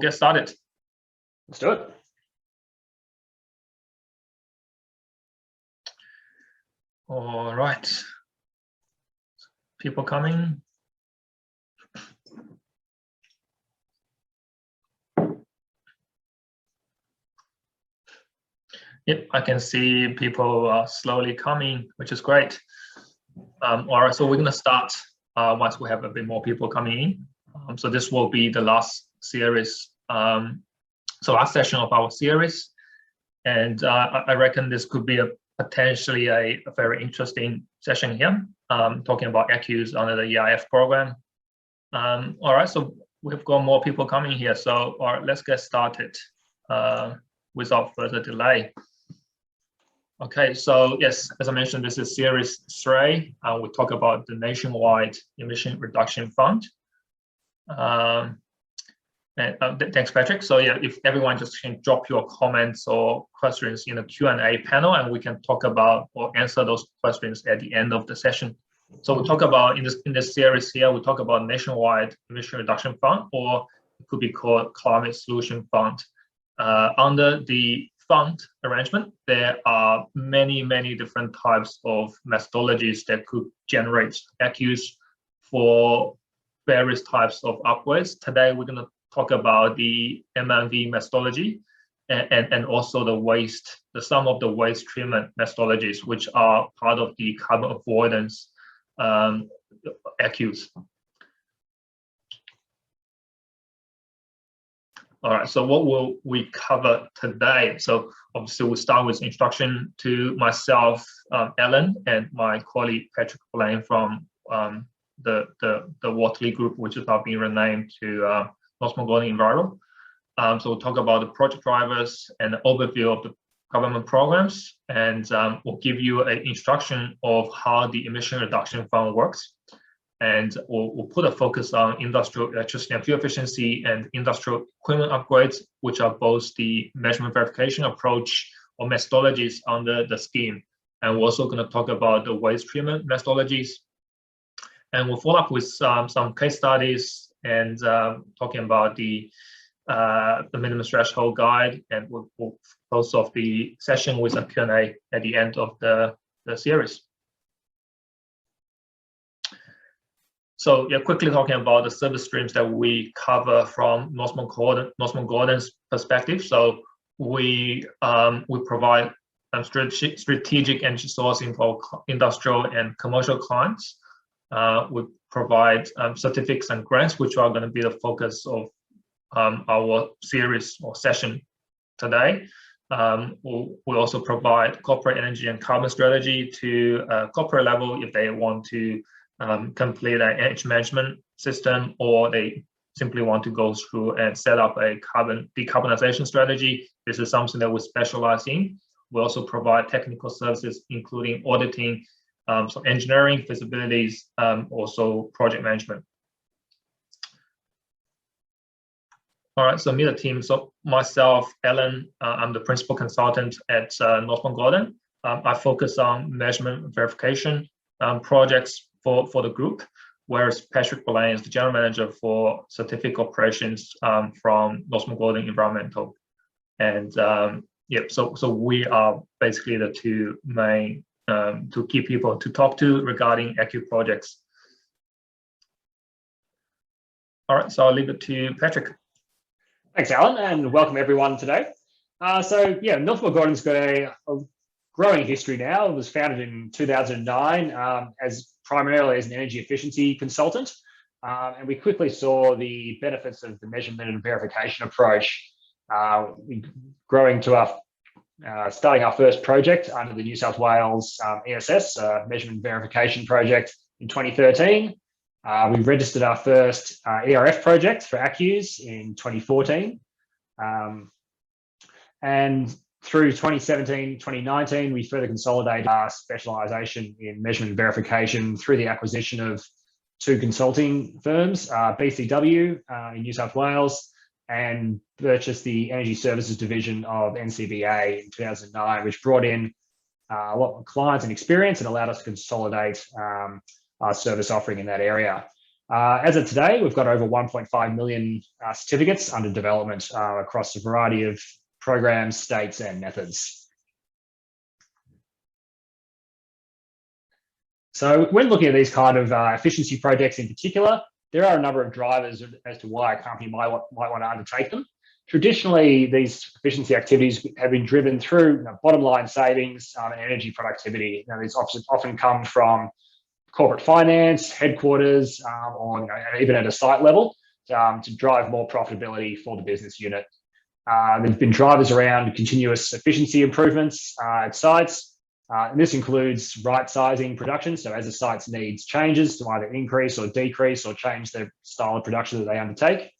get started. Let's do it. All right. People coming. Yep, I can see people are slowly coming, which is great. All right, so we're going to start once we have a bit more people coming in. So this will be the last series, so last session of our series. And I reckon this could be potentially a very interesting session here, talking about ACCUs under the ERF program. All right, so we've got more people coming here. So all right, let's get started without further delay. Okay, so yes, as I mentioned, this is series 3. We talk about the nationwide emission reduction fund. Thanks, Patrick. So yeah, if everyone just can drop your comments or questions in the Q&A panel, and we can talk about or answer those questions at the end of the session. So we talk about in this series here, we talk about nationwide emission reduction fund, or it could be called climate solution fund. Under the fund arrangement, there are many different types of methodologies that could generate ACCUs for various types of upgrades. Today, we're going to talk about the MMV methodology and also the some of the waste treatment methodologies, which are part of the carbon avoidance ACCUs. All right, so what will we cover today? So obviously we'll start with introduction to myself, Ellen, and my colleague Patrick Blaine from the Waterley Group, which is now being renamed to Northmore Gordon Environmental. So we'll talk about the project drivers and the overview of the government programs, and we'll give you an instruction of how the emission reduction fund works. And we'll put a focus on industrial electricity and fuel efficiency and industrial equipment upgrades, which are both the measurement verification approach or methodologies under the scheme. And we're also going to talk about the waste treatment methodologies. And we'll follow up with some case studies and talking about the minimum threshold guide. And we'll close off the session with a Q&A at the end of the series. So yeah, quickly talking about the service streams that we cover from Northmore Gordon's perspective. So we provide strategic energy sourcing for industrial and commercial clients. We provide certificates and grants, which are going to be the focus of our series or session today. We also provide corporate energy and carbon strategy to corporate level if they want to complete an energy management system, or they simply want to go through and set up a decarbonization strategy. This is something that we specialize in. We also provide technical services, including auditing, so engineering, feasibilities, also project management. All right, so meet the team. So myself, Ellen, I'm the principal consultant at Northmore Gordon. I focus on measurement verification projects for the group, whereas Patrick Blaine is the general manager for certificate operations from Northmore Gordon Environmental. And yeah, so we are basically the two main two key people to talk to regarding ACCU projects. All right, so I'll leave it to Patrick. Thanks, Alan, and welcome everyone today. So yeah, Northmore Gordon's got a growing history now. It was founded in 2009 primarily as an energy efficiency consultant, and we quickly saw the benefits of the measurement and verification approach, growing to starting our first project under the New South Wales ESS measurement verification project in 2013. We registered our first ERF project for ACCUs in 2014. And through 2017, 2019, we further consolidated our specialisation in measurement verification through the acquisition of 2 consulting firms, BCW in New South Wales, and purchased the Energy Services Division of NCBA in 2009, which brought in a lot of clients and experience and allowed us to consolidate our service offering in that area. As of today, we've got over 1.5 million certificates under development across a variety of programs, states, and methods. So when looking at these kind of efficiency projects in particular, there are a number of drivers as to why a company might want to undertake them. Traditionally, these efficiency activities have been driven through bottom line savings and energy productivity. These often come from corporate finance, headquarters, or even at a site level to drive more profitability for the business unit. There's been drivers around continuous efficiency improvements at sites. And this includes right-sizing production. So as a site's needs changes to either increase or decrease or change their style of production that they undertake.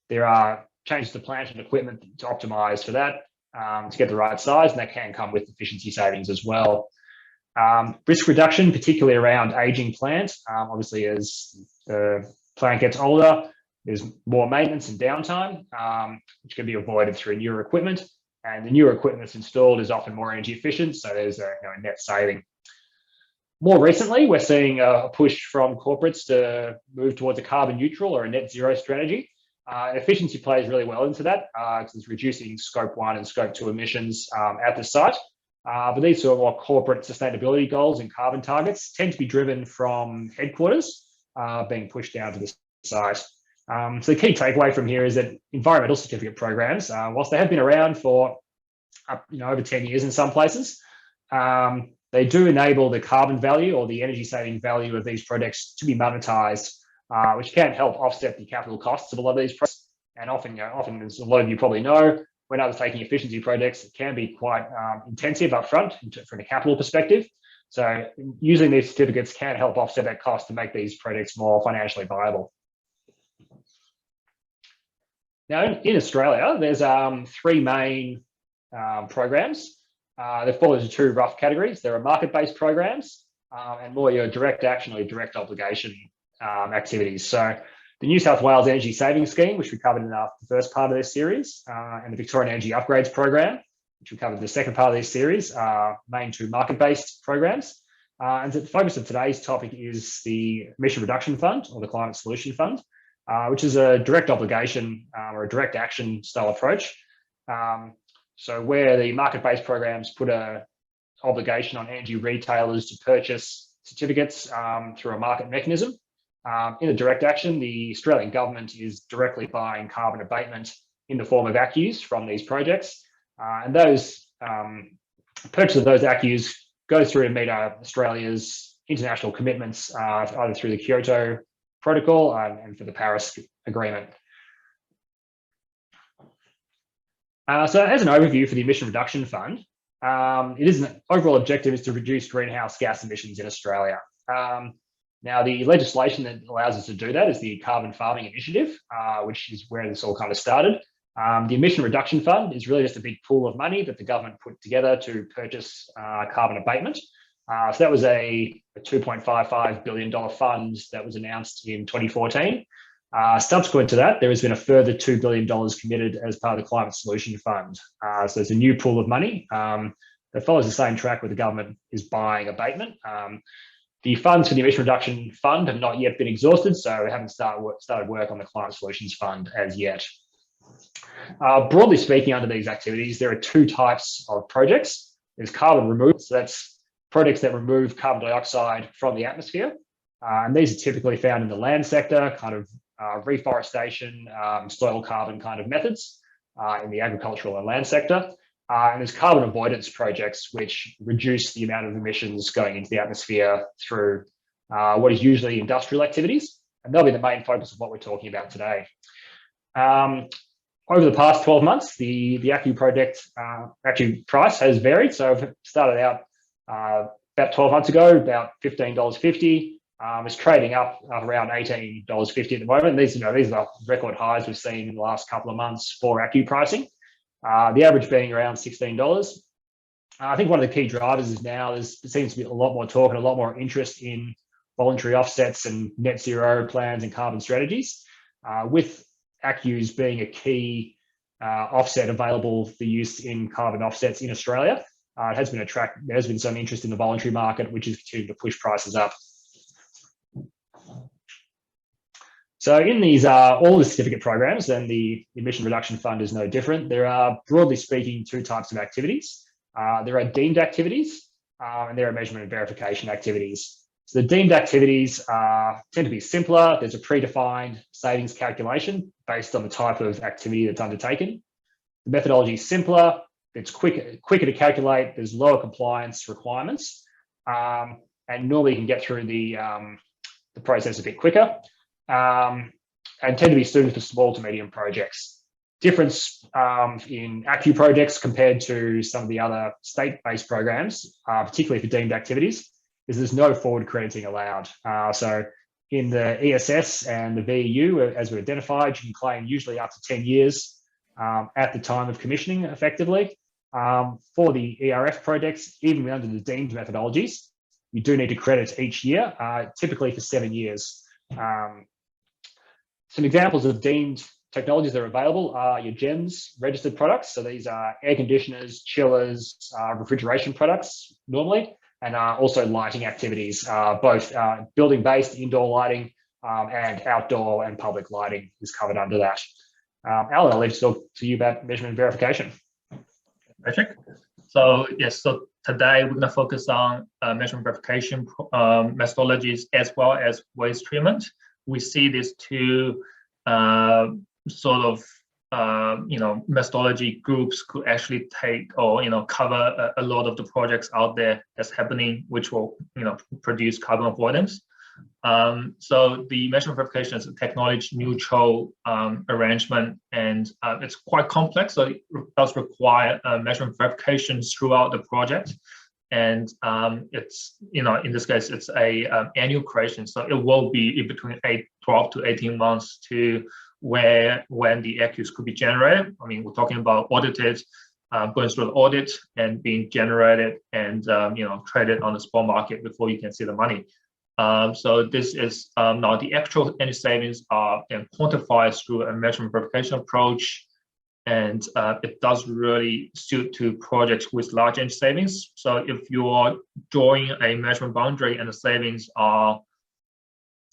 There are changes to plant and equipment to optimize for that to get the right size, and that can come with efficiency savings as well. Risk reduction, particularly around aging plant. Obviously, as the plant gets older, there's more maintenance and downtime, which can be avoided through newer equipment. And the newer equipment that's installed is often more energy efficient, so there's a net saving. More recently, we're seeing a push from corporates to move towards a carbon neutral or a net zero strategy. Efficiency plays really well into that because it's reducing scope 1 and scope 2 emissions at the site. But these sort of more corporate sustainability goals and carbon targets tend to be driven from headquarters being pushed down to the site. So the key takeaway from here is that environmental certificate programs, whilst they have been around for over 10 years in some places, they do enable the carbon value or the energy saving value of these projects to be monetized, which can help offset the capital costs of a lot of these projects. And often, as a lot of you probably know, when undertaking efficiency projects, it can be quite intensive upfront from a capital perspective. So using these certificates can help offset that cost to make these projects more financially viable. Now, in Australia, there's 3 main programs. They fall into 2 rough categories. There are market-based programs and more your direct action or direct obligation activities. So the New South Wales Energy Savings Scheme, which we covered in the first part of this series, and the Victorian Energy Upgrades Program, which we covered in the second part of this series, are main 2 market-based programs. And the focus of today's topic is the Emission Reduction Fund or the Climate Solution Fund, which is a direct obligation or a direct action style approach. So where the market-based programs put an obligation on energy retailers to purchase certificates through a market mechanism. In a direct action, the Australian government is directly buying carbon abatement in the form of ACCUs from these projects. And those purchase of those ACCUs goes through to meet Australia's international commitments, either through the Kyoto Protocol and for the Paris Agreement. So as an overview for the Emission Reduction Fund, an overall objective is to reduce greenhouse gas emissions in Australia. Now, the legislation that allows us to do that is the Carbon Farming Initiative, which is where this all kind of started. The Emission Reduction Fund is really just a big pool of money that the government put together to purchase carbon abatement. So that was a $2.55 billion fund that was announced in 2014. Subsequent to that, there has been a further $2 billion committed as part of the Climate Solution Fund. So it's a new pool of money that follows the same track where the government is buying abatement. The funds for the Emission Reduction Fund have not yet been exhausted, so we haven't started work on the Climate Solutions Fund as yet. Broadly speaking, under these activities, there are 2 types of projects. There's carbon removal, so that's projects that remove carbon dioxide from the atmosphere. And these are typically found in the land sector, kind of reforestation, soil carbon kind of methods in the agricultural and land sector. And there's carbon avoidance projects, which reduce the amount of emissions going into the atmosphere through what is usually industrial activities. And they'll be the main focus of what we're talking about today. Over the past 12 months, the ACCU project ACCU price has varied. So it started out about 12 months ago, about $15.50. It's trading up around $18.50 at the moment. And these are the record highs we've seen in the last couple of months for ACCU pricing. The average being around $16. I think one of the key drivers is now there seems to be a lot more talk and a lot more interest in voluntary offsets and net zero plans and carbon strategies, with ACCUs being a key offset available for use in carbon offsets in Australia. There's been some interest in the voluntary market, which is continuing to push prices up. So in these, all the certificate programs, and the emission reduction fund is no different. There are, broadly speaking, two types of activities. There are deemed activities, and there are measurement and verification activities. So the deemed activities tend to be simpler. There's a predefined savings calculation based on the type of activity that's undertaken. The methodology is simpler. It's quicker to calculate. There's lower compliance requirements, and normally you can get through the process a bit quicker, and tend to be suited for small to medium projects. Difference in ACCU projects compared to some of the other state-based programs, particularly for deemed activities, is there's no forward crediting allowed. So in the ESS and the VEU, as we identified, you can claim usually up to 10 years at the time of commissioning, effectively. For the ERF projects, even under the deemed methodologies, you do need to credit each year, typically for 7 years. Some examples of deemed technologies that are available are your GEMS registered products. So these are air conditioners, chillers, refrigeration products normally, and also lighting activities, both building-based indoor lighting and outdoor and public lighting is covered under that. Alan, I'll leave it to you about measurement and verification. Patrick. So yes, so today we're going to focus on measurement verification methodologies as well as waste treatment. We see these two sort of methodology groups could actually take or cover a lot of the projects out there that's happening, which will produce carbon avoidance. So the measurement verification is a technology neutral arrangement, and it's quite complex. So it does require measurement verifications throughout the project, and it's in this case it's a annual creation. So it will be in between 12 to 18 months to when the ACCUs could be generated. I mean, we're talking about audited, going through the audit and being generated and traded on the spot market before you can see the money. So this is now the actual energy savings are quantified through a measurement verification approach, and it does really suit to projects with large energy savings. So if you are drawing a measurement boundary and the savings are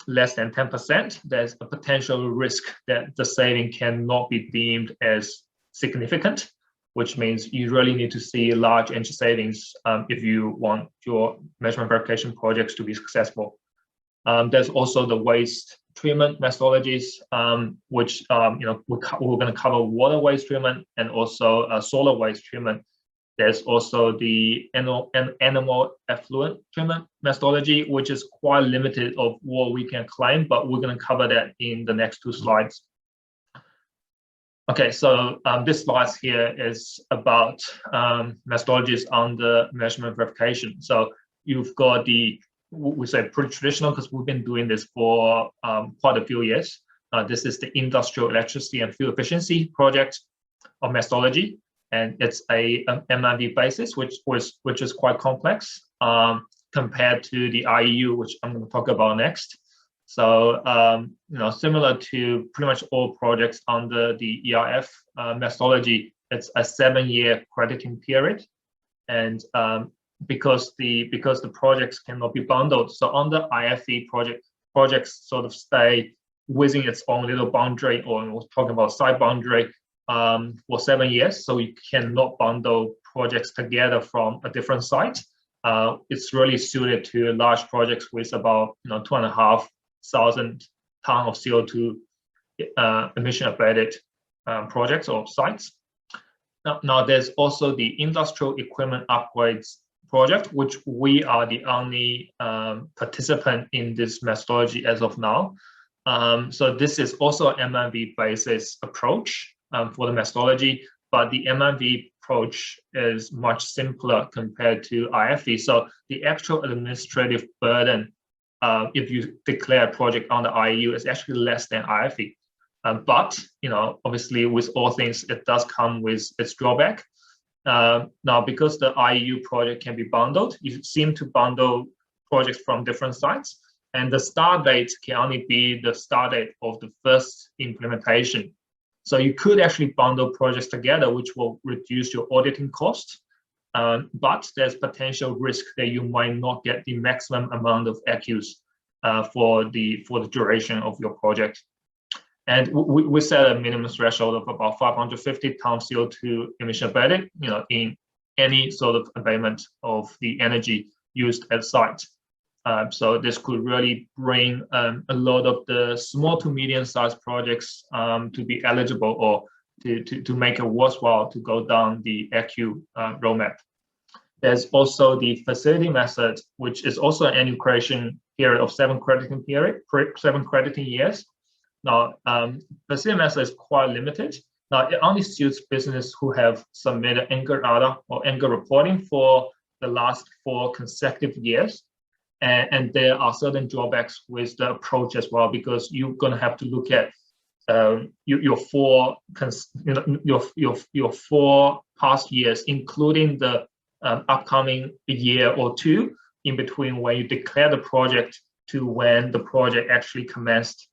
less than 10%, there's a potential risk that the saving cannot be deemed as significant, which means you really need to see large energy savings if you want your measurement verification projects to be successful. There's also the waste treatment methodologies, which we're going to cover water waste treatment and also solar waste treatment. There's also the animal effluent treatment methodology, which is quite limited of what we can claim, but we're going to cover that in the next two slides. Okay, so this slide here is about methodologies on the measurement verification. So you've got we say pretty traditional because we've been doing this for quite a few years. This is the industrial electricity and fuel efficiency project of methodology, and it's a MIV basis, which is quite complex compared to the IEU, which I'm going to talk about next. So similar to pretty much all projects under the ERF methodology, it's a 7-year crediting period, and because the projects cannot be bundled, so on the IFE projects sort of stay within its own little boundary, or we're talking about side boundary for 7 years. So you cannot bundle projects together from a different site. It's really suited to large projects with about 2,500 tons of CO2 emission abated projects or sites. Now there's also the industrial equipment upgrades project, which we are the only participant in this methodology as of now. So this is also an MIV basis approach for the methodology, but the MIV approach is much simpler compared to IFE. So the actual administrative burden, if you declare a project on the IEU, is actually less than IFE. But obviously, with all things, it does come with its drawback. Now, because the IEU project can be bundled, you seem to bundle projects from different sites, and the start date can only be the start date of the first implementation. So you could actually bundle projects together, which will reduce your auditing cost, but there's potential risk that you might not get the maximum amount of ACCUs for the duration of your project. And we set a minimum threshold of about 550 tons CO2 emission abated, in any sort of abatement of the energy used at site. So this could really bring a lot of the small to medium-sized projects to be eligible, or to make it worthwhile to go down the ACCU roadmap. There's also the facility method, which is also an annual creation period of 7 crediting years. Now, facility method is quite limited. Now, it only suits business who have submitted anchor data or anchor reporting for the last 4 consecutive years. And there are certain drawbacks with the approach as well, because you're going to have to look at your 4 past years, including the upcoming year or 2 in between when you declare the project to when the project actually commenced.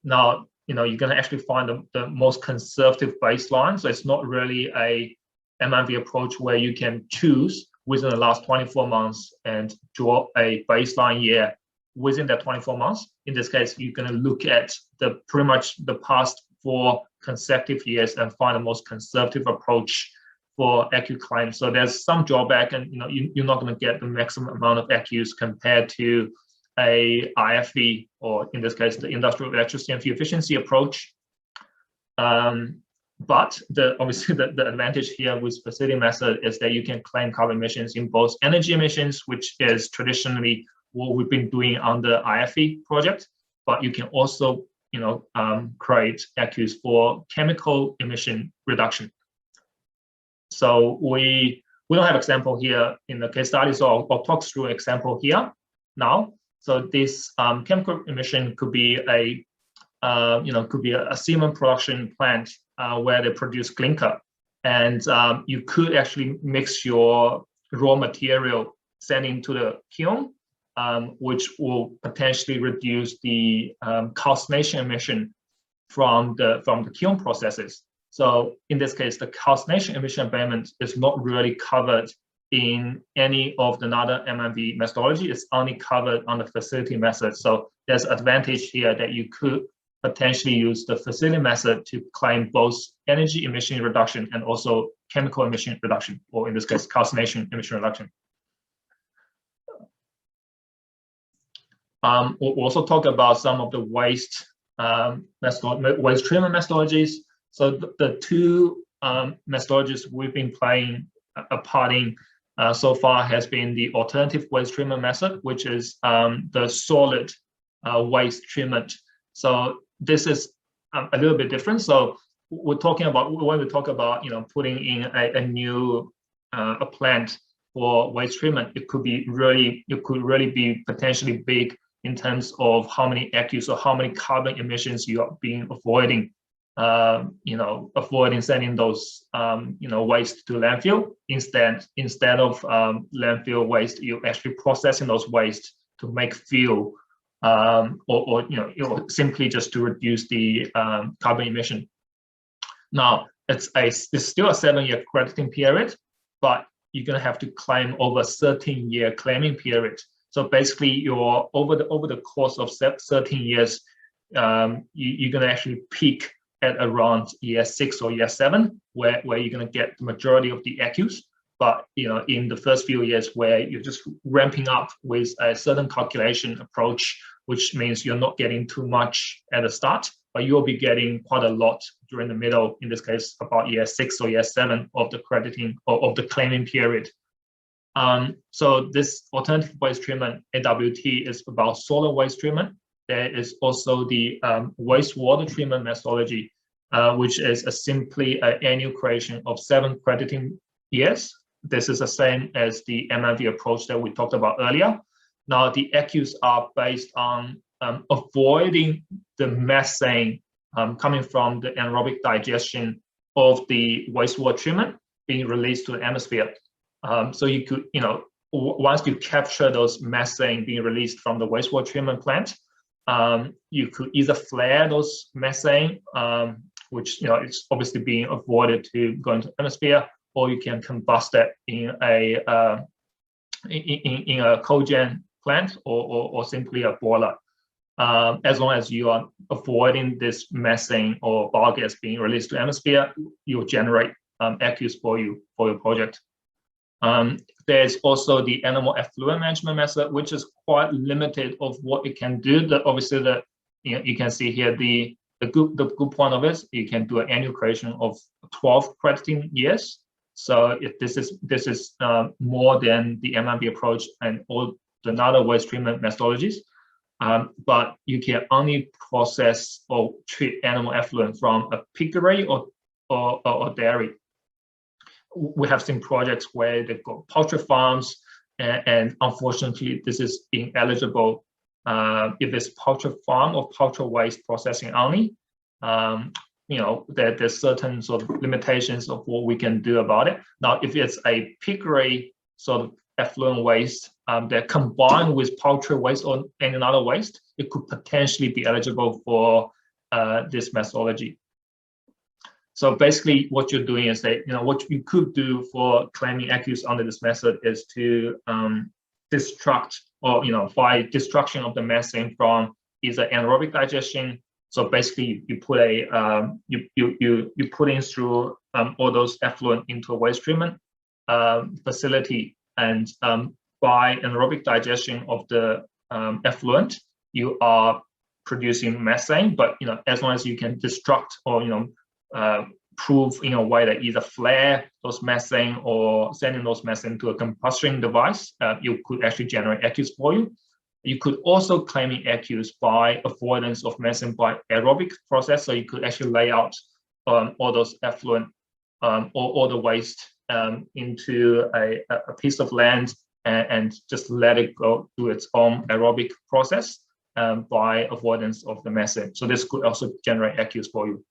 Now, you're going to actually find the most conservative baseline. So it's not really a MMV approach where you can choose within the last 24 months and draw a baseline year within that 24 months. In this case, you're going to look at pretty much the past 4 consecutive years and find the most conservative approach for ACCU claims. So there's some drawback, and you're not going to get the maximum amount of ACCUs compared to a IFE, or in this case, the industrial electricity and fuel efficiency approach. But obviously the advantage here with facility method is that you can claim carbon emissions in both energy emissions, which is traditionally what we've been doing on the IFE project, but you can also create ACCUs for chemical emission reduction. So we don't have example here in the case study, so I'll talk through an example here now. So this chemical emission could be a cement production plant where they produce clinker, and you could actually mix your raw material, send into the kiln, which will potentially reduce the calcination emission from the kiln processes. So in this case, the calcination emission abatement is not really covered in any of the other MMV methodology. It's only covered on the facility method. So there's advantage here that you could potentially use the facility method to claim both energy emission reduction and also chemical emission reduction, or in this case, calcination emission reduction. We'll also talk about some of the waste treatment methodologies. So the 2 methodologies we've been playing a part in so far has been the alternative waste treatment method, which is the solid waste treatment. So this is a little bit different. So we're talking about, when we talk about putting in a new plant for waste treatment, it could really be potentially big in terms of how many ACCUs or how many carbon emissions you are being avoiding. Avoiding sending those waste to landfill. Instead of landfill waste, you're actually processing those waste to make fuel, or simply just to reduce the carbon emission. Now it's still a 7-year crediting period, but you're going to have to claim over a 13-year claiming period. So basically, you're over the course of 13 years, you're going to actually peak at around year 6 or year 7, where you're going to get the majority of the ACCUs. But in the first few years, where you're just ramping up with a certain calculation approach, which means you're not getting too much at the start, but you'll be getting quite a lot during the middle, in this case, about year 6 or year 7 of the crediting or of the claiming period. So this alternative waste treatment, AWT, is about solid waste treatment. There is also the wastewater treatment methodology, which is simply an annual creation of 7 crediting years. This is the same as the MMV approach that we talked about earlier. Now, the ACCUs are based on avoiding the methane coming from the anaerobic digestion of the wastewater treatment being released to the atmosphere. So you could, once you capture those methane being released from the wastewater treatment plant, you could either flare those methane, which it's obviously being avoided to go into the atmosphere, or you can combust that in a cogen plant or simply a boiler. as long as you are avoiding this methane or biogas being released to atmosphere, you'll generate ACCUs for your project. There's also the animal effluent management method, which is quite limited of what it can do. Obviously, you can see here the good point of it. You can do an annual creation of 12 crediting years. So if this is more than the MMB approach and all the other waste treatment methodologies. But you can only process or treat animal effluent from a piggery or dairy. We have seen projects where they've got poultry farms, and unfortunately, this is ineligible if it's poultry farm or poultry waste processing only. There's certain sort of limitations of what we can do about it. Now, if it's a piggery sort of effluent waste that combined with poultry waste or any other waste, it could potentially be eligible for this methodology. So basically, what you're doing is that what you could do for claiming ACCUs under this method is to destruct, or by destruction of the methane from either anaerobic digestion. So basically, you put you put in through all those effluent into a waste treatment facility, and by anaerobic digestion of the effluent, you are producing methane. But as long as you can destruct or prove in a way that either flare those methane or sending those methane to a combustion device, you could actually generate ACCUs for you. You could also claim ACCUs by avoidance of methane by aerobic process. So you could actually lay out all those effluent or all the waste into a piece of land and just let it go to its own aerobic process by avoidance of the methane. So this could also generate ACCUs for you.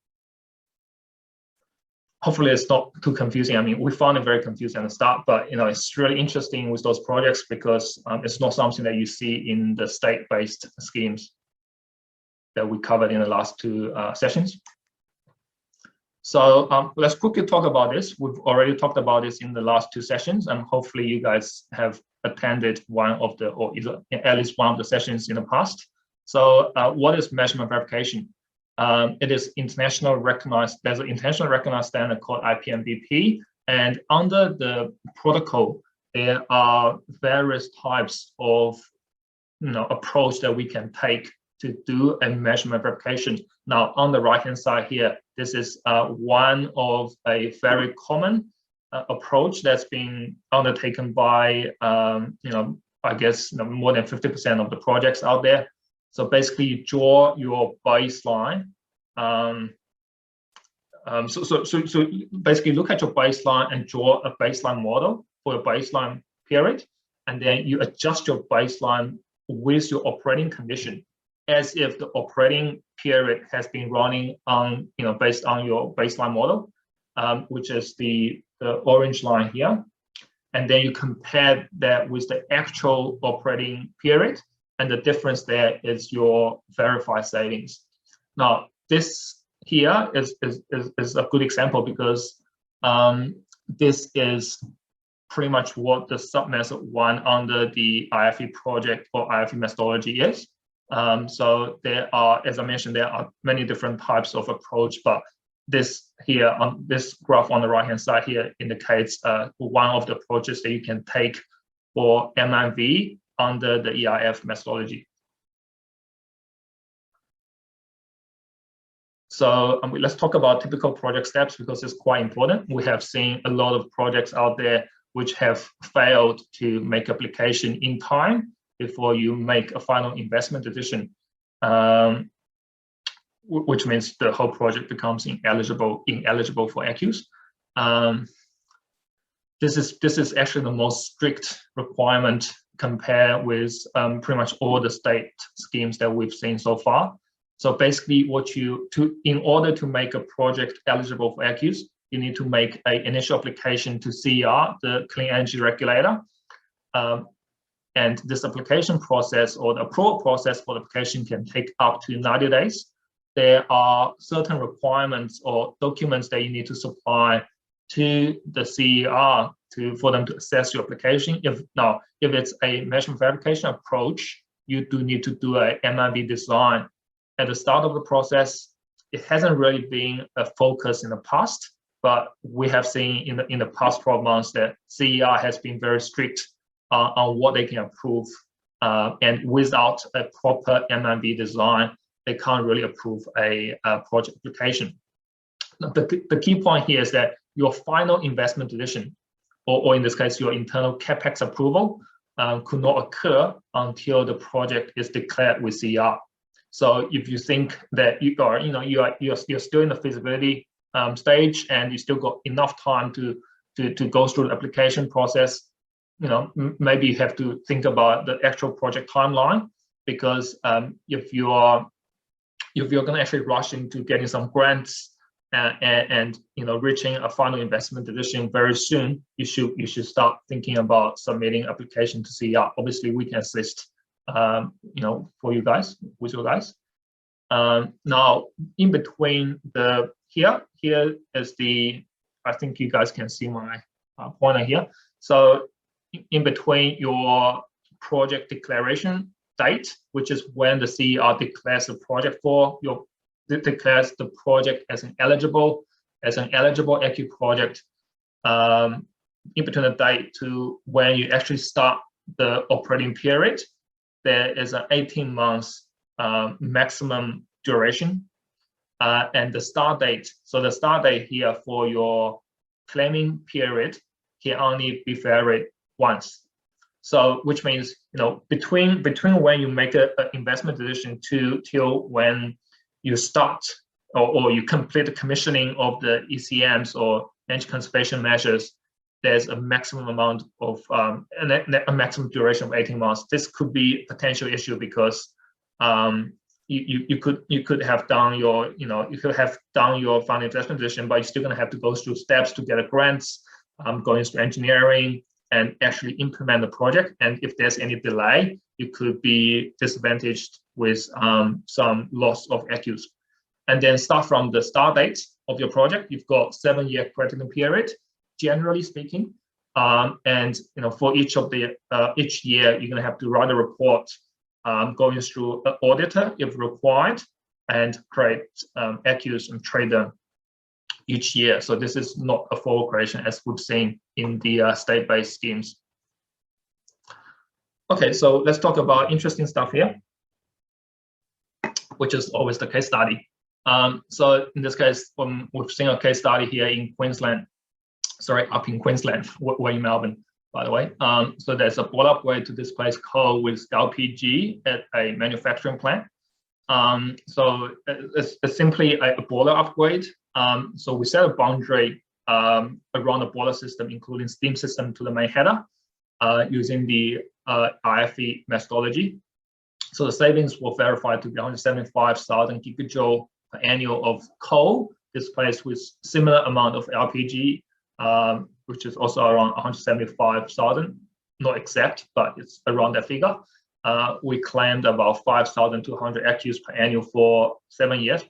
Hopefully it's not too confusing. I mean, we found it very confusing at the start, but it's really interesting with those projects because it's not something that you see in the state-based schemes that we covered in the last two sessions. So let's quickly talk about this. We've already talked about this in the last two sessions, and hopefully you guys have attended one of the, or at least one of the sessions in the past. So what is measurement verification? It is international recognized. There's an international recognized standard called IPMBP, and under the protocol, there are various types of approach that we can take to do a measurement verification. Now, on the right-hand side here, this is one of a very common approach that's been undertaken by I guess more than 50% of the projects out there. So basically, you draw your baseline. So basically, look at your baseline and draw a baseline model for a baseline period, and then you adjust your baseline with your operating condition, as if the operating period has been running on, based on your baseline model, which is the orange line here, and then you compare that with the actual operating period. And the difference there is your verified savings. Now, this here is a good example because this is pretty much what the sub-method one under the IFE project or IFE methodology is. So there are, as I mentioned, there are many different types of approach, but this here on this graph on the right-hand side here indicates one of the approaches that you can take for MMV under the ERF methodology. So let's talk about typical project steps because it's quite important. We have seen a lot of projects out there which have failed to make application in time before you make a final investment decision, which means the whole project becomes ineligible for ACCUs. This is actually the most strict requirement compared with pretty much all the state schemes that we've seen so far. So basically, in order to make a project eligible for ACCUs, you need to make an initial application to CER, the Clean Energy Regulator. And this application process or the approval process for the application can take up to 90 days. There are certain requirements or documents that you need to supply to the CER for them to assess your application. If it's a measurement verification approach, you do need to do a MIB design. At the start of the process, it hasn't really been a focus in the past, but we have seen in the past 12 months that CER has been very strict on what they can approve, and without a proper MIB design, they can't really approve a project application. The key point here is that your final investment decision, or in this case, your internal CapEx approval, could not occur until the project is declared with CER. So if you think that you're still in the feasibility stage and you still got enough time to go through the application process, maybe you have to think about the actual project timeline, because if you're going to actually rush into getting some grants and reaching a final investment decision very soon, you should start thinking about submitting application to CER. Obviously, we can assist for you guys, with you guys. Now, in between here is I think you guys can see my pointer here. So in between your project declaration date, which is when the CER declares the project declares the project as an eligible ACCU project, in between the date to when you actually start the operating period, there is an 18 months maximum duration, and the start date. So the start date here for your claiming period can only be varied once. So which means between when you make an investment decision till when you start or you complete the commissioning of the ECMs or energy conservation measures, there's a maximum amount of a maximum duration of 18 months. This could be a potential issue because you could have done your final investment decision, but you're still going to have to go through steps to get a grants, going through engineering and actually implement the project. And if there's any delay, you could be disadvantaged with some loss of ACCUs. And then start from the start date of your project. You've got 7-year crediting period, generally speaking. And for each year, you're going to have to write a report, going through an auditor if required, and create ACCUs and trade them each year. So this is not a full creation as we've seen in the state-based schemes. Okay, so let's talk about interesting stuff here, which is always the case study. So in this case, we've seen a case study here in Queensland, up in Queensland, we're in Melbourne, by the way. So there's a boiler upgrade to displace coal with LPG at a manufacturing plant. So it's simply a boiler upgrade. So we set a boundary around the boiler system, including steam system, to the main header using the ERF methodology. So the savings were verified to be 175,000 gigajoule per annum of coal displaced with similar amount of LPG, which is also around 175,000, not exact, but it's around that figure. We claimed about 5,200 ACCUs per annum for 7 years,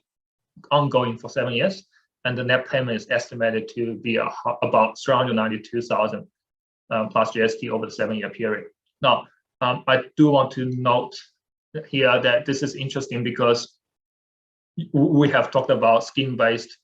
ongoing for 7 years, and the net payment is estimated to be about 392,000 plus GST over the 7-year period. Now, I do want to note here that this is interesting because we have talked about scheme-based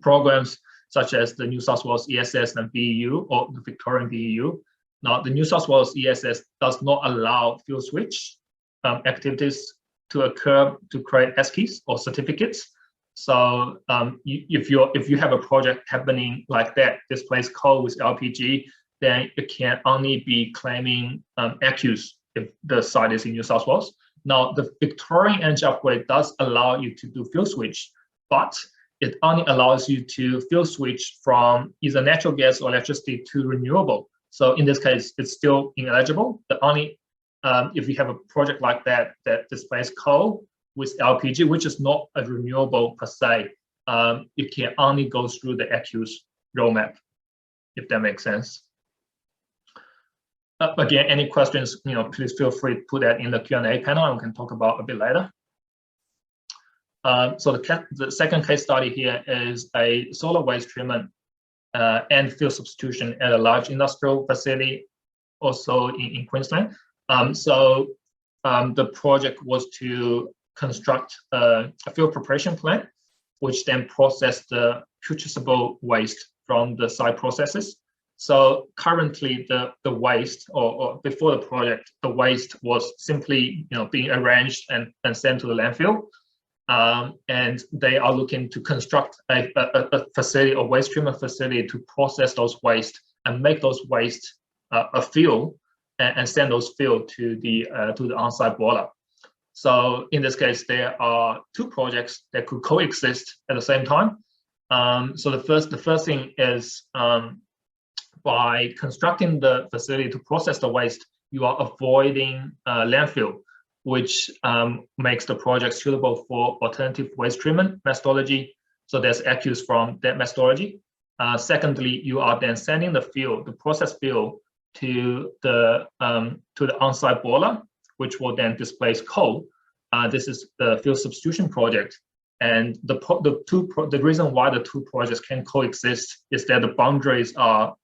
programs such as the New South Wales ESS and BEU, or the Victorian BEU. Now, the New South Wales ESS does not allow fuel switch activities to occur to create SKIs or certificates. So if you have a project happening like that, displace coal with LPG, then it can only be claiming ACCUs if the site is in New South Wales. Now, the Victorian energy upgrade does allow you to do fuel switch, but it only allows you to fuel switch from either natural gas or electricity to renewable. So in this case, it's still ineligible. The only if you have a project like that displays coal with LPG, which is not a renewable per se, it can only go through the ACCUs roadmap, if that makes sense. Again, any questions, please feel free to put that in the Q&A panel and we can talk about a bit later. So the second case study here is a solar waste treatment and fuel substitution at a large industrial facility, also in Queensland. The project was to construct a fuel preparation plant, which then processed the putrescible waste from the site processes. So currently, the waste, or before the project, the waste was simply being arranged and sent to the landfill. And they are looking to construct a facility, a waste treatment facility, to process those waste and make those waste a fuel, and send those fuel to the on-site boiler. So in this case, there are two projects that could coexist at the same time. So the first thing is, by constructing the facility to process the waste, you are avoiding landfill, which makes the project suitable for alternative waste treatment methodology. So there's ACCUs from that methodology. Secondly, you are then sending the fuel, the process fuel, to the on-site boiler, which will then displace coal. This is the fuel substitution project. And the reason why the two projects can coexist is that the boundaries are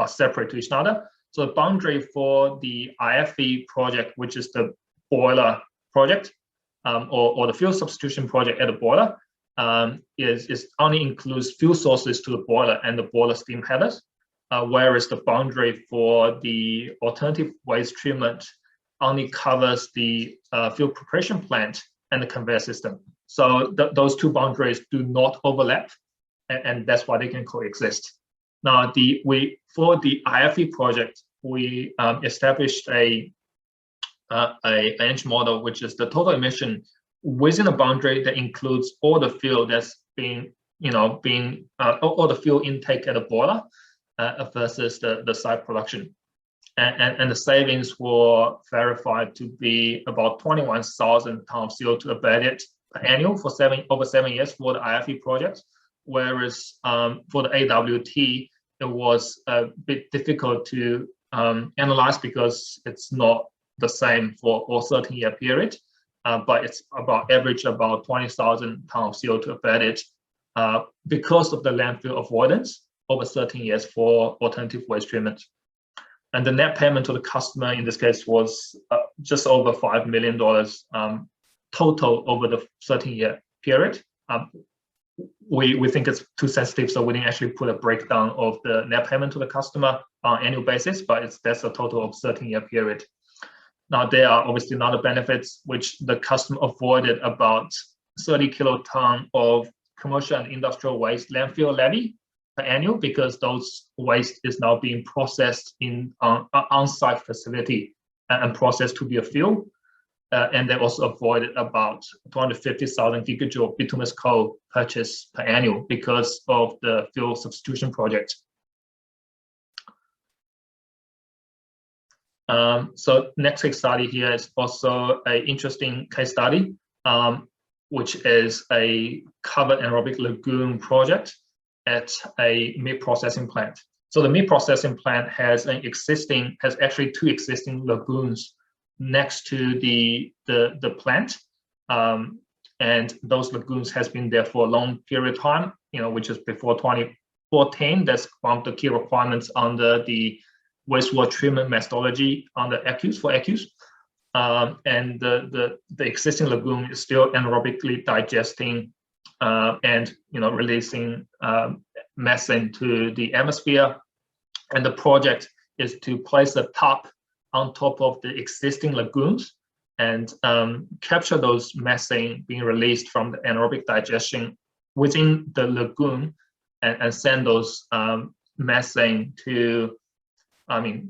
separate to each other. So the boundary for the IFE project, which is the boiler project, or the fuel substitution project at the boiler, is only includes fuel sources to the boiler and the boiler steam headers, whereas the boundary for the alternative waste treatment only covers the fuel preparation plant and the conveyor system. So those two boundaries do not overlap, and that's why they can coexist. Now, for the IFE project, we established a engine model, which is the total emission within a boundary that includes all the fuel that's all the fuel intake at a boiler versus the site production. And the savings were verified to be about 21,000 tons of CO2 abated per annum for over 7 years for the IFE project. Whereas for the AWT, it was a bit difficult to analyze because it's not the same for all 13-year period, but it's average about 20,000 tons of CO2 abated because of the landfill avoidance over 13 years for alternative waste treatment. And the net payment to the customer in this case was just over $5 million total over the 13-year period. We think it's too sensitive, so we didn't actually put a breakdown of the net payment to the customer on an annual basis, but that's a total of 13-year period. Now, there are obviously other benefits, which the customer avoided about 30 kiloton of commercial and industrial waste landfill levy per annum, because those waste is now being processed in on-site facility and processed to be a fuel. And they also avoided about 250,000 gigajoule bituminous coal purchase per annum because of the fuel substitution project. So next case study here is also an interesting case study, which is a covered anaerobic lagoon project at a meat processing plant. So the meat processing plant has actually two existing lagoons next to the plant, and those lagoons has been there for a long period of time, which is before 2014. That's one of the key requirements under the wastewater treatment methodology under ACCUs. And the existing lagoon is still anaerobically digesting and releasing methane to the atmosphere. And the project is to place a top on top of the existing lagoons and capture those methane being released from the anaerobic digestion within the lagoon and send those methane to,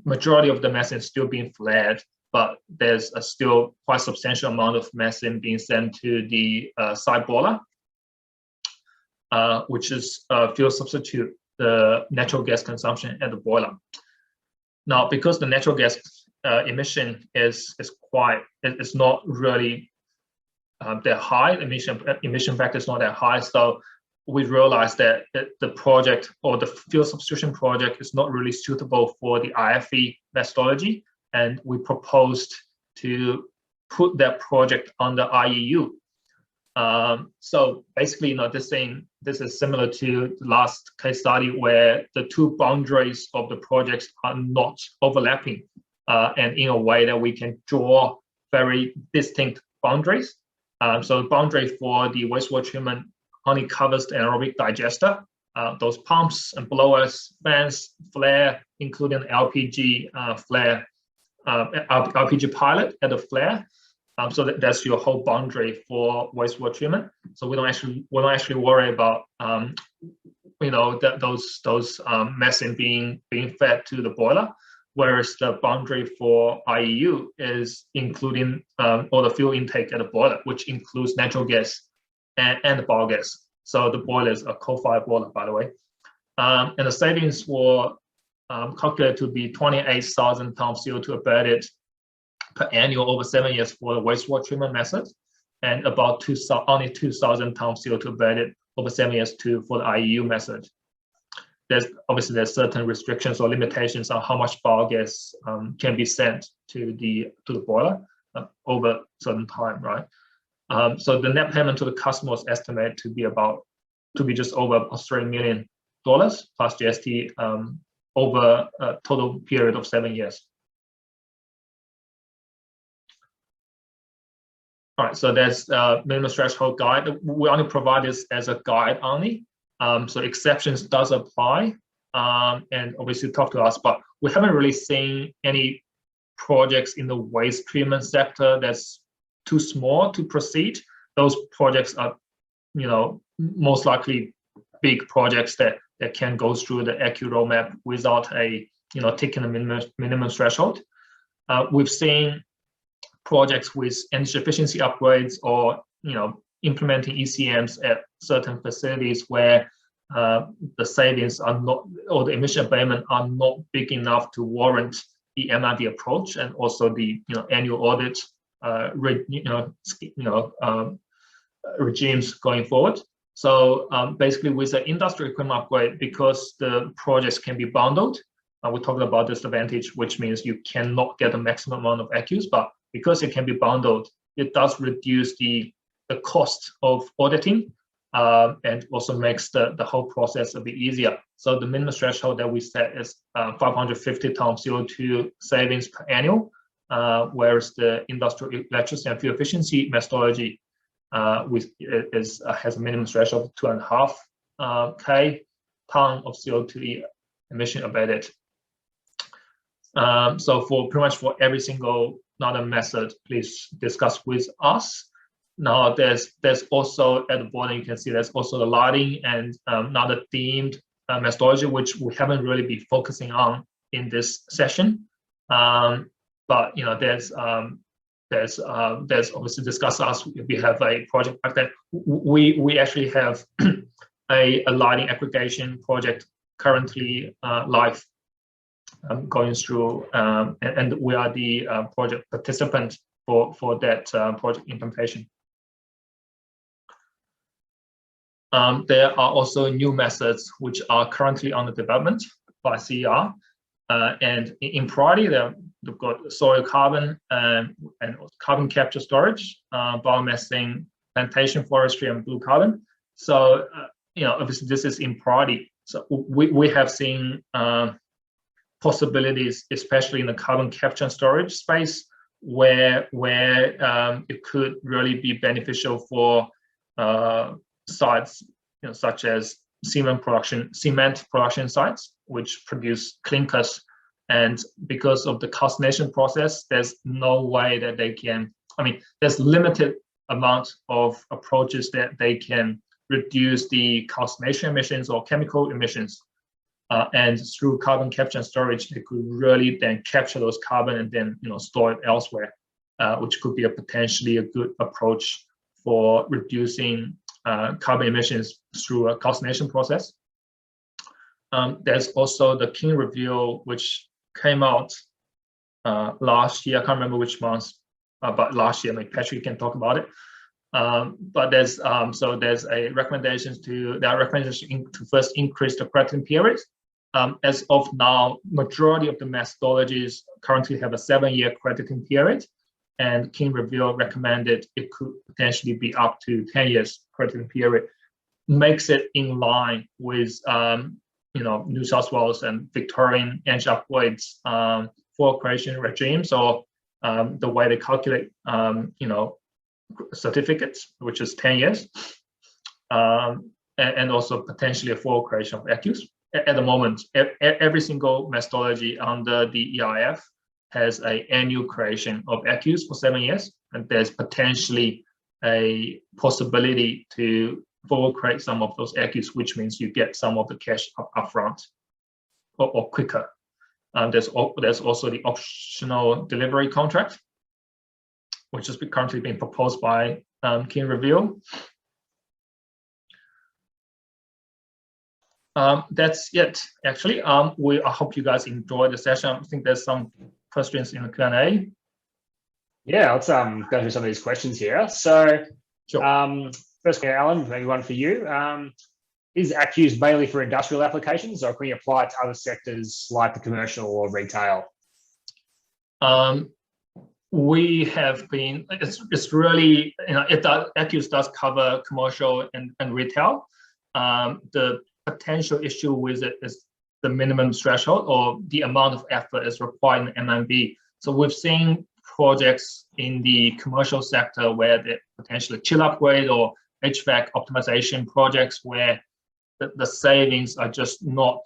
majority of the methane is still being flared, but there's a still quite substantial amount of methane being sent to the site boiler, which is fuel substitute the natural gas consumption at the boiler. Now, because the natural gas emission is not really that high, emission factor is not that high, so we realized that the project or the fuel substitution project is not really suitable for the IFE methodology, and we proposed to put that project under IEU. So basically, this is similar to the last case study where the two boundaries of the projects are not overlapping. and in a way that we can draw very distinct boundaries. So the boundary for the wastewater treatment only covers the anaerobic digester, those pumps and blowers, fans, flare, including LPG flare, LPG pilot at the flare. So that's your whole boundary for wastewater treatment. So we don't actually worry about those methane being fed to the boiler. Whereas the boundary for IEU is including all the fuel intake at the boiler, which includes natural gas and the biogas. So the boiler is a coal-fired boiler, by the way. And the savings were calculated to be 28,000 tons CO2 abated per annual over 7 years for the wastewater treatment method, and about only 2,000 tons CO2 abated over 7 years for the IEU method. There's certain restrictions or limitations on how much biogas can be sent to the boiler over a certain time, right? So the net payment to the customer is estimated to be just over Australian million dollars plus GST over a total period of 7 years. All right, so that's minimum threshold guide. We only provide this as a guide only. So exceptions does apply, and obviously talk to us, but we haven't really seen any projects in the waste treatment sector that's too small to proceed. Those projects are, most likely big projects that can go through the ACCU roadmap without taking a minimum threshold. We've seen projects with energy efficiency upgrades or implementing ECMs at certain facilities where the savings are not, or the emission abatement are not big enough to warrant the MRV approach, and also the annual audit regimes going forward. So basically, with the industrial equipment upgrade, because the projects can be bundled, we talked about this advantage, which means you cannot get the maximum amount of ACCUs, but because it can be bundled, it does reduce the cost of auditing, and also makes the whole process a bit easier. So the minimum threshold that we set is 550 tons CO2 savings per annual, whereas the industrial electricity and fuel efficiency methodology has a minimum threshold of 2.5 K ton of CO2 emission abated. So for pretty much for every single another method, please discuss with us. Now there's also at the bottom, you can see there's also the lighting and another themed methodology, which we haven't really been focusing on in this session. But there's obviously discuss us. We have a project like that. We actually have a lighting aggregation project currently live, going through, and we are the project participant for that project implementation. There are also new methods which are currently under development by CER, and in priority, they've got soil carbon and carbon capture storage, biomethane, plantation forestry, and blue carbon. So obviously this is in priority. So we have seen possibilities, especially in the carbon capture and storage space, where it could really be beneficial for sites, such as cement production sites, which produce clinkers. And because of the calcination process, there's no way that they can, there's limited amount of approaches that they can reduce the calcination emissions or chemical emissions. And through carbon capture and storage, they could really then capture those carbon and then store it elsewhere, which could be potentially a good approach for reducing carbon emissions through a calcination process. There's also the King review, which came out last year. I can't remember which month, but last year. Patrick can talk about it. But there's a recommendations to first increase the crediting period. As of now, majority of the methodologies currently have a 7-year crediting period, and King Review recommended it could potentially be up to 10 years crediting period. Makes it in line with New South Wales and Victorian energy upgrades full creation regimes, or the way they calculate, certificates, which is 10 years, and also potentially a full creation of ACCUs. At the moment, every single methodology under the ERF has an annual creation of ACCUs for 7 years, and there's potentially a possibility to forward create some of those ACCUs, which means you get some of the cash upfront or quicker. There's also the optional delivery contract, which is currently being proposed by King Review. That's it, actually. I hope you guys enjoyed the session. I think there's some questions in the Q&A. Yeah, let's go through some of these questions here. So, sure. First, Alan, maybe one for you. Is ACCUs mainly for industrial applications, or can we apply it to other sectors like the commercial or retail? We have been, it's really, ACCUs does cover commercial and retail. The potential issue with it is the minimum threshold, or the amount of effort is required in MMB. So we've seen projects in the commercial sector where they potentially chill upgrade or HVAC optimization projects where the savings are just not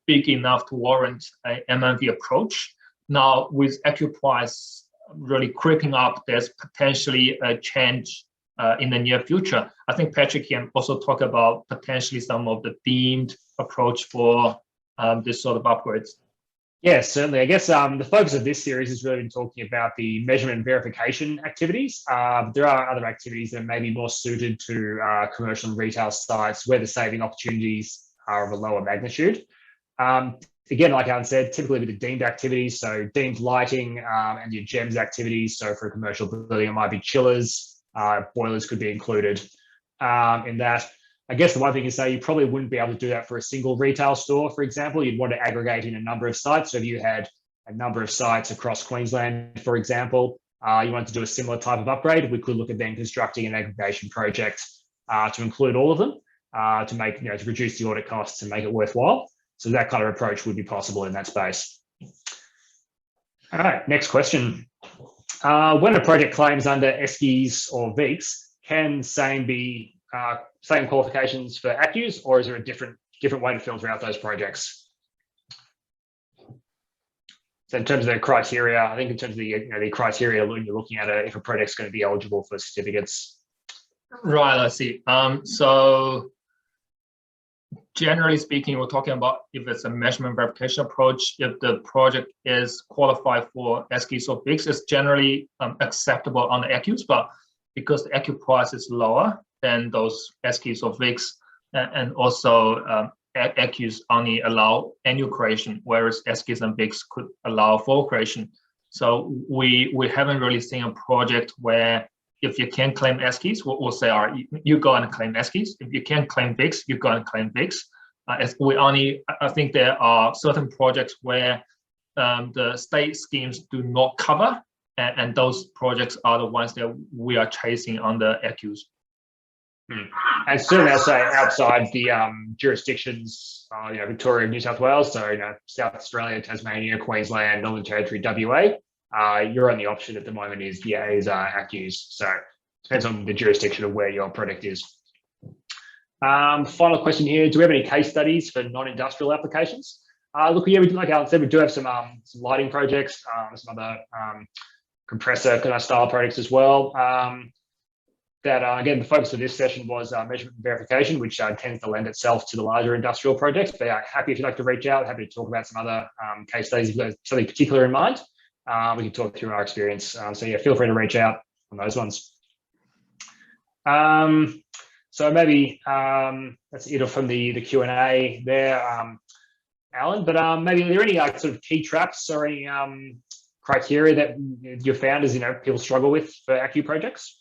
big enough to warrant a MMV approach. Now, with ACCU price really creeping up, there's potentially a change in the near future. I think Patrick can also talk about potentially some of the deemed approach for this sort of upgrades. Yes, certainly. I guess the focus of this series has really been talking about the measurement and verification activities. There are other activities that may be more suited to commercial and retail sites where the saving opportunities are of a lower magnitude. Again, like Alan said, typically with the deemed activities, so deemed lighting and your GEMS activities. So for a commercial building, it might be chillers, boilers could be included in that. I guess the one thing is say you probably wouldn't be able to do that for a single retail store, for example. You'd want to aggregate in a number of sites. So if you had a number of sites across Queensland, for example, you want to do a similar type of upgrade, we could look at then constructing an aggregation project to include all of them to make, to reduce the audit costs and make it worthwhile. So that kind of approach would be possible in that space. All right, next question. When a project claims under ESCIs or VEECs, can same qualifications for ACCUs, or is there a different way to filter out those projects? So in terms of the criteria, I think in terms of the criteria you're looking at if a project's going to be eligible for certificates. Right, I see. So generally speaking, we're talking about if it's a measurement verification approach, if the project is qualified for ESCIs or VEECs, it's generally acceptable on the ACCUs, but because the ACCU price is lower than those ESCIs or VEECs, and also ACCUs only allow annual creation, whereas ESCIs and VEECs could allow full creation. So we haven't really seen a project where if you can claim ESCIs, we'll say, all right, you go and claim ESCIs. If you can claim VEECs, you go and claim VEECs. I think there are certain projects where the state schemes do not cover, and those projects are the ones that we are chasing under ACCUs. And certainly, I'll say outside the jurisdictions, Victoria, New South Wales, so South Australia, Tasmania, Queensland, Northern Territory, WA, your only option at the moment is ACCUs. So it depends on the jurisdiction of where your product is. Final question here: do we have any case studies for non-industrial applications? Look, yeah, like Alan said, we do have some lighting projects, some other compressor kind of style projects as well. Again, the focus of this session was measurement and verification, which tends to lend itself to the larger industrial projects. But happy if you'd like to reach out, happy to talk about some other case studies if you've got something particular in mind. We can talk through our experience. So yeah, feel free to reach out on those ones. So maybe that's it from the Q&A there, Alan. But maybe are there any sort of key traps or any criteria that you found as people struggle with for ACCU projects?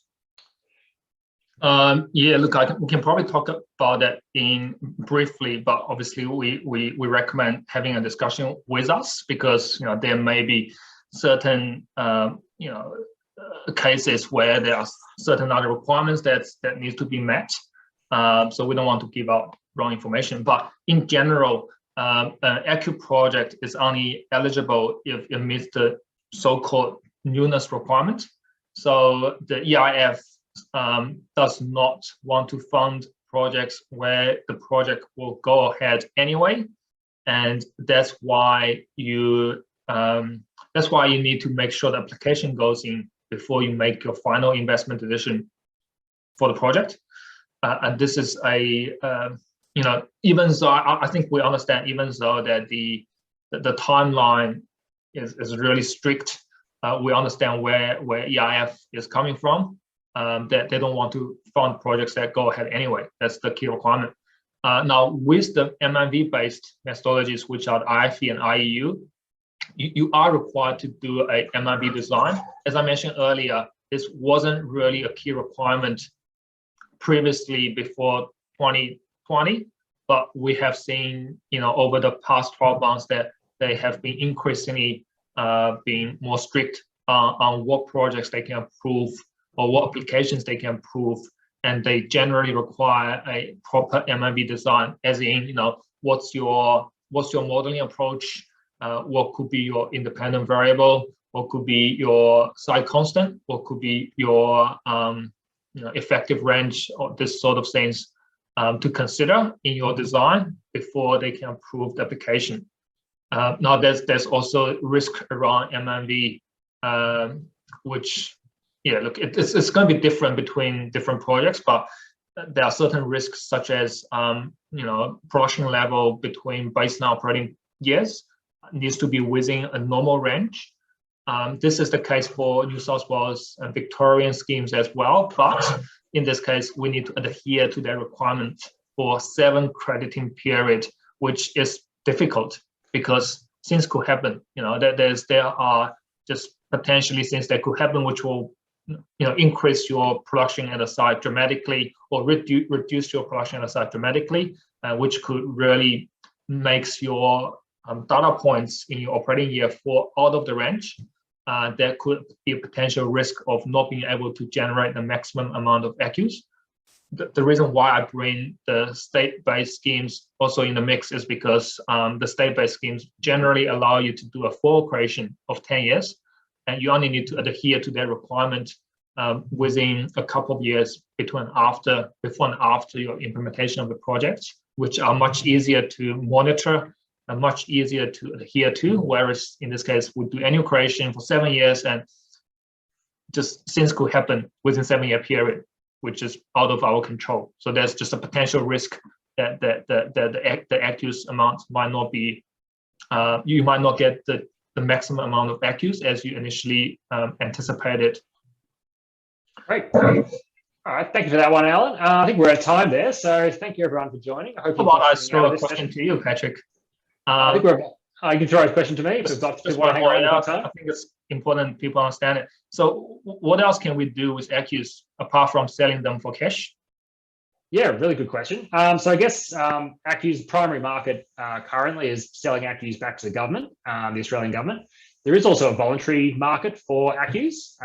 Yeah, look, we can probably talk about that briefly, but obviously we recommend having a discussion with us because there may be certain cases where there are certain other requirements that need to be met. So we don't want to give out wrong information. But in general, an ACCU project is only eligible if it meets the so-called newness requirement. So the ERF does not want to fund projects where the project will go ahead anyway, and that's why you need to make sure the application goes in before you make your final investment decision for the project. And this is a even though I think we understand, even though that the timeline is really strict, we understand where ERF is coming from. That they don't want to fund projects that go ahead anyway. That's the key requirement. Now, with the MIV-based methodologies, which are the IFE and IEU, you are required to do a MIV design. As I mentioned earlier, this wasn't really a key requirement previously before 2020, but we have seen, over the past 12 months that they have been increasingly being more strict on what projects they can approve or what applications they can approve, and they generally require a proper MIV design, as in, what's your modeling approach, what could be your independent variable, what could be your site constant, what could be your effective range, or this sort of things to consider in your design before they can approve the application. Now, there's also risk around MIV, which, look, it's going to be different between different projects, but there are certain risks such as, production level between base and operating years needs to be within a normal range. This is the case for New South Wales and Victorian schemes as well, but in this case, we need to adhere to their requirement for 7 crediting period, which is difficult because things could happen. There are just potentially things that could happen which will increase your production at a site dramatically, or reduce your production at a site dramatically, which could really makes your data points in your operating year fall out of the range. There could be a potential risk of not being able to generate the maximum amount of ACCUs. The reason why I bring the state-based schemes also in the mix is because the state-based schemes generally allow you to do a full operation of 10 years, and you only need to adhere to their requirement within a couple of years before and after your implementation of the projects, which are much easier to monitor and much easier to adhere to. Whereas in this case, we do annual creation for 7 years, and just things could happen within 7-year period, which is out of our control. So there's just a potential risk that the ACCUs amount might not be, you might not get the maximum amount of ACCUs as you initially anticipated. Great. All right, thank you for that one, Alan. I think we're out of time there, so thank you everyone for joining. I hope How about I throw a question to you, Patrick? I think you can throw a question to me if we've got people want to hang around. I think it's important people understand it. So what else can we do with ACCUs apart from selling them for cash? Yeah, really good question. So I guess ACCU's primary market currently is selling ACCUs back to the government, the Australian government. There is also a voluntary market for ACCUs,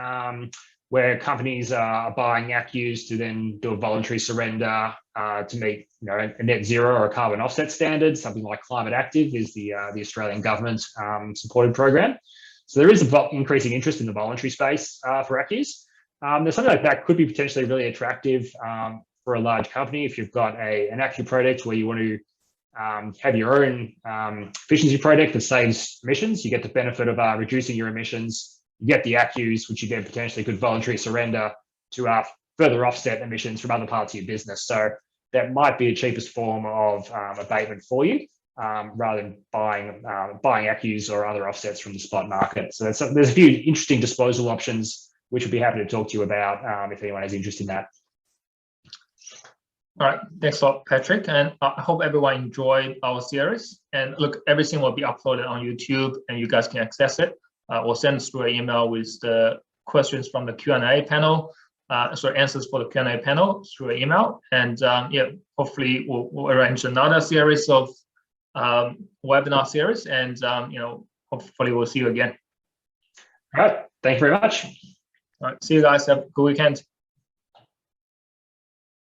where companies are buying ACCUs to then do a voluntary surrender to meet a net zero or a carbon offset standard. Something like Climate Active is the Australian government supported program. So there is increasing interest in the voluntary space for ACCUs. There's something like that could be potentially really attractive for a large company. If you've got an ACCU project where you want to have your own efficiency project that saves emissions, you get the benefit of reducing your emissions. You get the ACCUs, which you then potentially could voluntarily surrender to further offset emissions from other parts of your business. So that might be a cheapest form of abatement for you, rather than buying ACCUs or other offsets from the spot market. So there's a few interesting disposal options, which we'd be happy to talk to you about if anyone has interest in that. All right, thanks a lot, Patrick. And I hope everyone enjoyed our series. And look, everything will be uploaded on YouTube and you guys can access it. We'll send through an email with the questions from the Q&A panel, answers for the Q&A panel through an email. And hopefully we'll arrange another series of webinar series, and hopefully we'll see you again. All right, thank you very much. All right, see you guys. Have a good weekend.